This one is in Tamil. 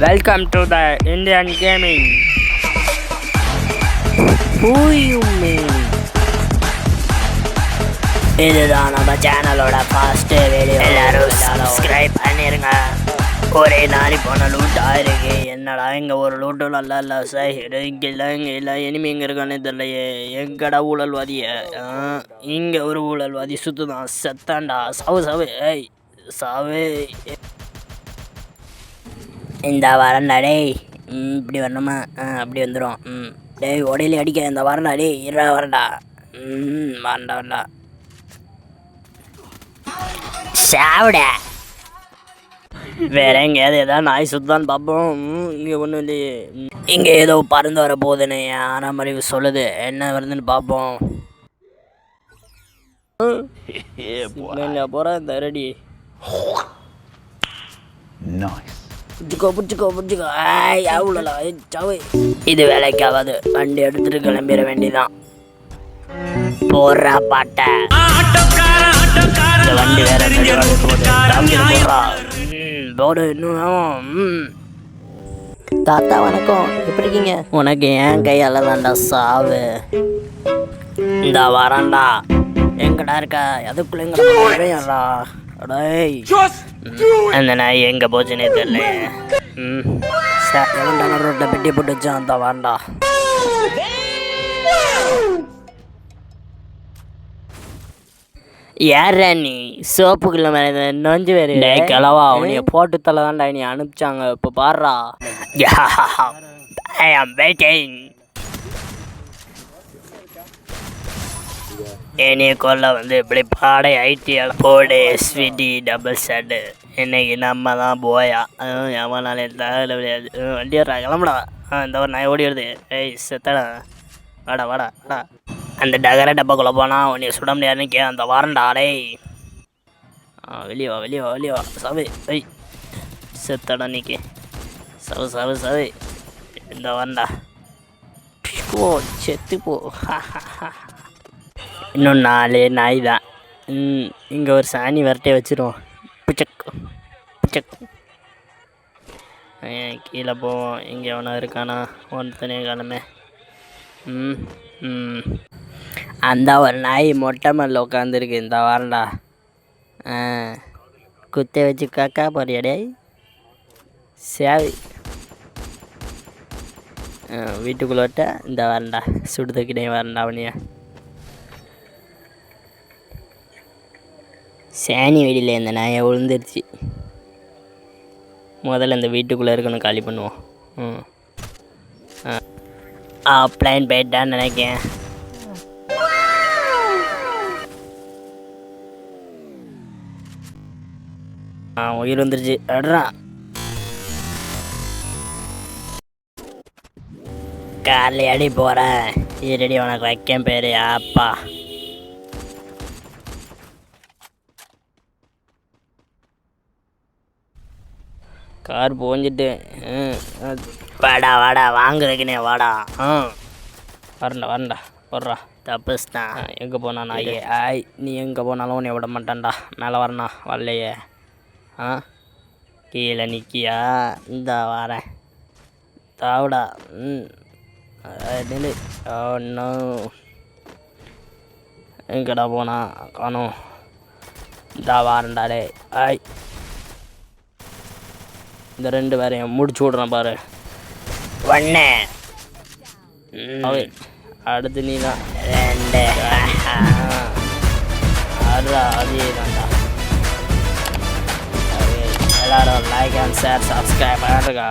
Welcome to the Indian Gaming. Who you mean? இதுதான் நம்ம சேனலோட ஃபர்ஸ்ட் வீடியோ. எல்லாரும் சப்ஸ்கிரைப் பண்ணிருங்க. ஒரே நாரி போன லூட் ஆயிருக்கு. என்னடா இங்கே ஒரு லூட்டு நல்லா இல்லை சார். இங்கே இல்லை இனிமே இங்கே இருக்கானே தெரியலையே. எங்கடா ஊழல்வாதிய? இங்கே ஒரு ஊழல்வாதி சுற்றுதான். செத்தாண்டா. சாவு ஏய் சாவு. இந்த வரண்டா டேய். இப்படி வரணுமா? அப்படி வந்துடும். டேய் உடையிலே அடிக்க இந்த வரண்டா டேய். வரண்டா. வரண்டா சாவிட. வேற எங்கேயாவது ஏதாவது நாய் சுத்தான்னு பார்ப்போம். இங்கே ஒன்றும் இல்லையே. இங்கே ஏதோ பறந்து வர போகுதுன்னு ஆனால் மாதிரி சொல்லுது. என்ன வருதுன்னு பார்ப்போம். போகிறேன் இந்த ரெடி. பிடிச்சிக்கோ. அவ்வளோ சாவு. இது வேலைக்காகாது. வண்டி எடுத்துட்டு கிளம்பிட வேண்டிதான். போடுறா பாட்டை. வண்டி வேற போடு இன்னும். தாத்தா வணக்கம், எப்படி இருக்கீங்க? உனக்கு ஏன் கையால தான்டா சாவு. இந்த வரண்டா. எங்கடா இருக்க? அதுக்குள்ள எங்கடா? டேய் அந்த நாய் எங்கே போச்சுன்னே தெரியல. எவன்டா ரோட்டில் பெட்டி போட்டு வச்சான்? அந்த வரண்டா. யாரா நீ? சோப்புக்குள்ள மேலே நொஞ்சு வேறு கிளவா. அவனைய போட்டு தலை தான்டா நீ அனுப்பிச்சாங்க. இப்போ பாடுறா. ஐ ஆம் வெயிட்டிங். என்னைய கொல்ல வந்து இப்படி பாடை ஐடியால் போடு. ஸ்வீட்டி டபுள் ஷர்ட்டு. இன்னைக்கு நம்ம தான் போயா. எவனாலே தகவல் விளையாது. வண்டி வர்றா கிளம்புடா. இந்த ஒரு நாய் ஓடி வருது. ஏய் செத்தடா. வாடா. அந்த டகர டப்பாக்குள்ளே போனால் உன்னை சுட முடியாதுன்னு அந்த வாரண்டா டேய். வெளியே வா சவு. ஐய் செத்தடா நீக்கி. சவு இந்த வரண்டா. போ செத்து போ. இன்னும் 4 நாய் தான். இங்கே ஒரு சாணி வரட்டே வச்சிருவோம். பிச்சக் கீழே போவோம். இங்கே எவனா இருக்கானா? ஒருத்தனே காணுமே. அந்த ஒரு நாய் மொட்டை மேலே உட்காந்துருக்கு. இந்த வரண்டா. குத்தை வச்சு காக்கா போறியாடே சேவை. வீட்டுக்குள்ளோட்ட இந்த வரண்டா. சுடுதக்கிட்டே வரண்டா. அவனியா சாணி வெடியில் இந்த நாயை விழுந்துருச்சு. முதல்ல இந்த வீட்டுக்குள்ளே இருக்கணும் காலி பண்ணுவோம். பிளைன் போயிட்டான்னு நினைக்கேன். உயிர் வந்துருச்சு. அடுறா காலையில் அடி போகிறேன். ஈரடி உனக்கு வைக்கேன் பேர் அப்பா. கார் போஞ்சிட்டு. வாடா வாங்குறதுக்குனே வாடா. வரண்டா போடுறா. தப்புஸ்ண்ணா. எங்கே போனா நாயே? நீ எங்கே போனாலும் உன்னை விட மாட்டான்டா. மேலே வரண்ணா. வரலையே. கீழே நிற்கியா? இந்த வரேன். தாவுடா. நில்லு. ஒன்றும் எங்கடா போனா காணும். இந்த வாரண்டாடே. இந்த 2 பேரையும் முடிச்சு விட்றேன் பாரு. ஒன்று அடுத்து நீ தான். 2 அதே தான்டா. எல்லாரும் லைக் அண்ட் ஷேர் சப்ஸ்கிரைப் பண்ணுங்க.